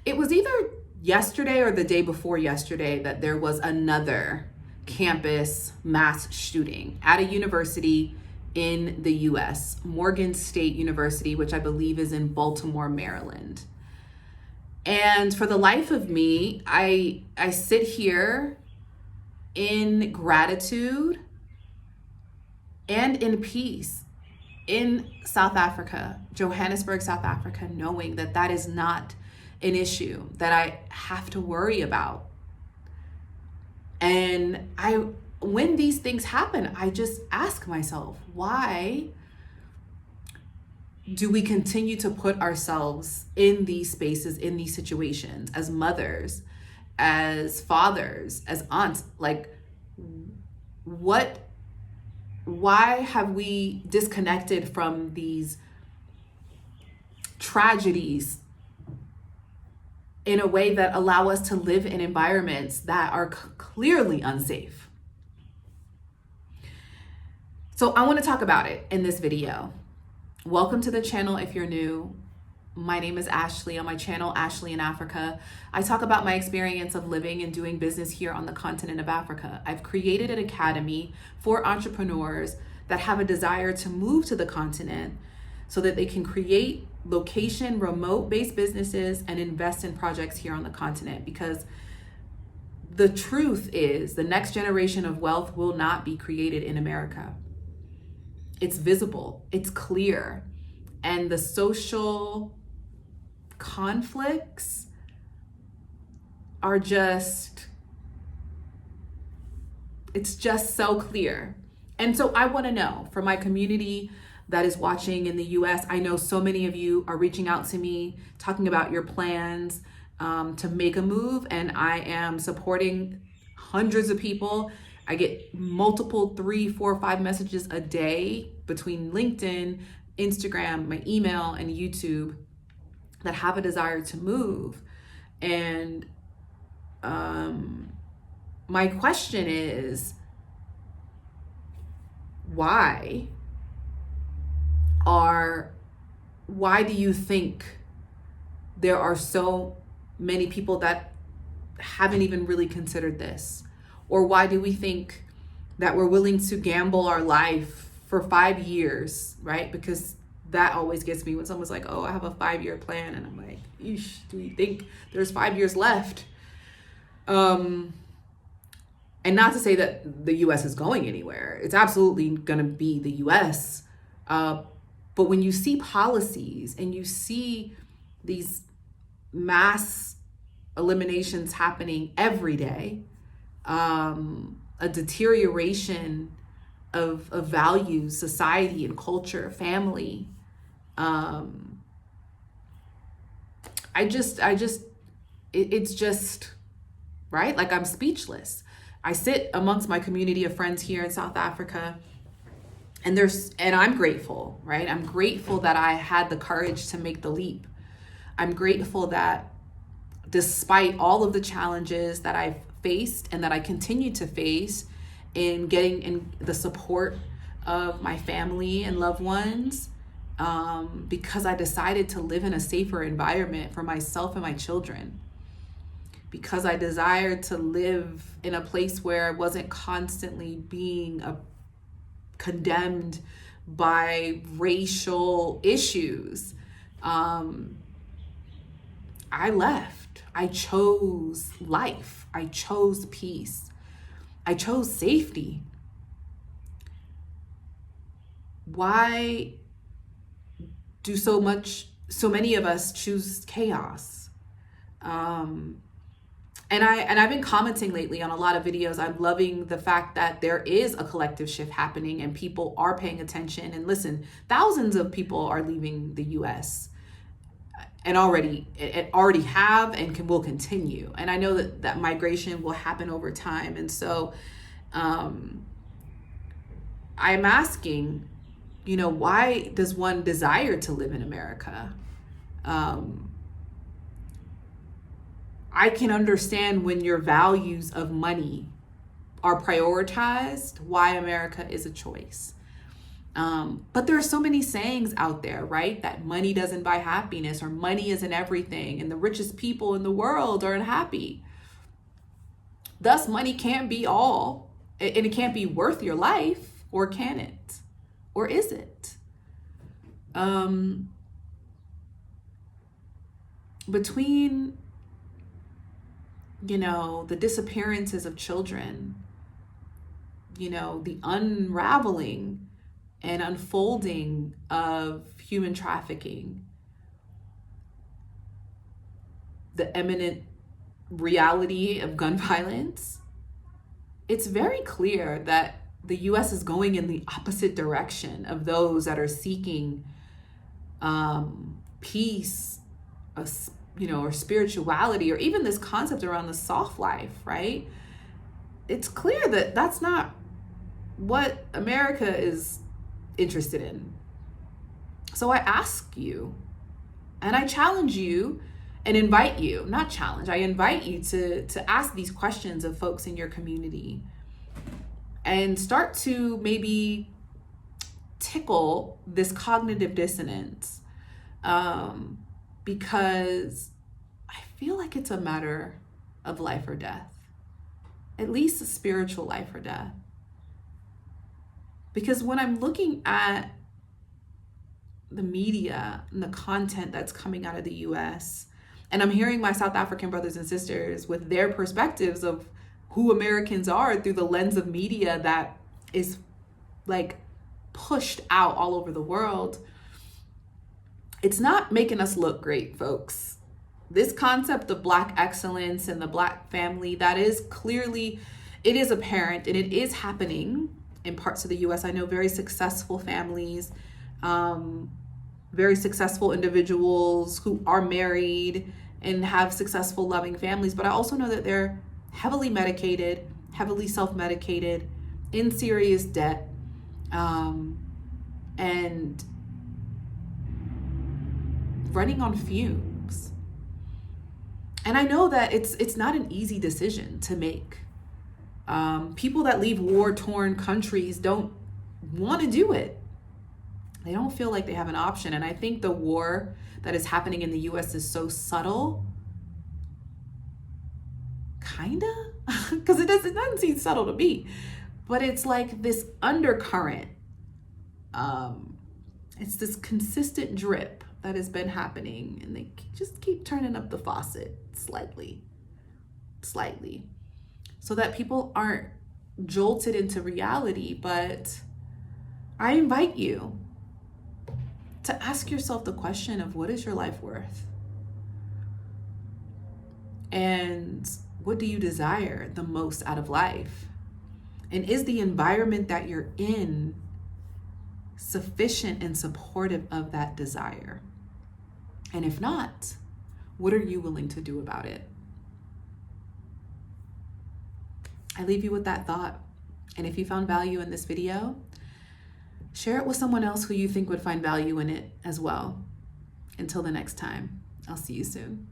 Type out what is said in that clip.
It was either yesterday or the day before yesterday that there was another campus mass shooting at a university in the US, Morgan State University, which I believe is in Baltimore, Maryland. And for the life of me, I sit here in gratitude and in peace in South Africa, Johannesburg, South Africa, knowing that that is not an issue that I have to worry about. And when these things happen, I just ask myself, why do we continue to put ourselves in these spaces, in these situations, as mothers, as fathers, as aunts? Like, why have we disconnected from these tragedies in a way that allow us to live in environments that are clearly unsafe? So I want to talk about it in this video. Welcome to the channel if you're new. My name is Ashley. On my channel, Ashley in Africa, I talk about my experience of living and doing business here on the continent of Africa. I've created an academy for entrepreneurs that have a desire to move to the continent so that they can create location, remote-based businesses and invest in projects here on the continent. Because the truth is, the next generation of wealth will not be created in America. It's visible, it's clear, and the social conflicts are it's just so clear. And so I want to know, for my community that is watching in the US, I know so many of you are reaching out to me, talking about your plans to make a move, and I am supporting hundreds of people. I get multiple 3, 4, 5 messages a day between LinkedIn, Instagram, my email, and YouTube that have a desire to move. And my question is, why do you think there are so many people that haven't even really considered this? Or why do we think that we're willing to gamble our life for 5 years, right? Because that always gets me when someone's like, oh, I have a 5-year plan. And I'm like, eesh, do you think there's 5 years left? And not to say that the US is going anywhere. It's absolutely going to be the US. But when you see policies and you see these mass eliminations happening every day, a deterioration of values, society and culture, family. It's just, right? Like, I'm speechless. I sit amongst my community of friends here in South Africa, and I'm grateful, right? I'm grateful that I had the courage to make the leap. I'm grateful that despite all of the challenges that I've faced and that I continue to face in getting in the support of my family and loved ones, because I decided to live in a safer environment for myself and my children, because I desired to live in a place where I wasn't constantly being condemned by racial issues. I left. I chose life. I chose peace. I chose safety. Why do so many of us choose chaos? And I've been commenting lately on a lot of videos. I'm loving the fact that there is a collective shift happening and people are paying attention. And listen, thousands of people are leaving the US and already have and will continue. And I know that migration will happen over time. And so I'm asking, why does one desire to live in America? I can understand when your values of money are prioritized, why America is a choice. But there are so many sayings out there, right? That money doesn't buy happiness, or money isn't everything, and the richest people in the world are unhappy. Thus, money can't be all, and it can't be worth your life, or can it? Or is it? Between, the disappearances of children, the unraveling and unfolding of human trafficking, the imminent reality of gun violence, it's very clear that the US is going in the opposite direction of those that are seeking peace, or spirituality, or even this concept around the soft life, right? It's clear that that's not what America is interested in. So I ask you, and I challenge you, and invite you, not challenge, I invite you to ask these questions of folks in your community, and start to maybe tickle this cognitive dissonance, because I feel like it's a matter of life or death, at least a spiritual life or death. Because when I'm looking at the media and the content that's coming out of the US, and I'm hearing my South African brothers and sisters with their perspectives of who Americans are through the lens of media that is like pushed out all over the world, it's not making us look great, folks. This concept of Black excellence and the Black family, that is clearly, it is apparent, and it is happening in parts of the US. I know very successful families, very successful individuals who are married and have successful, loving families. But I also know that they're heavily medicated, heavily self-medicated, in serious debt, and running on fumes. And I know that it's not an easy decision to make. People that leave war-torn countries don't want to do it. They don't feel like they have an option. And I think the war that is happening in the US is so subtle, kinda, because it doesn't seem subtle to me, but it's like this undercurrent. It's this consistent drip that has been happening, and they just keep turning up the faucet slightly, so that people aren't jolted into reality. But I invite you to ask yourself the question of, what is your life worth? And what do you desire the most out of life? And is the environment that you're in sufficient and supportive of that desire? And if not, what are you willing to do about it? I leave you with that thought. And if you found value in this video, share it with someone else who you think would find value in it as well. Until the next time, I'll see you soon.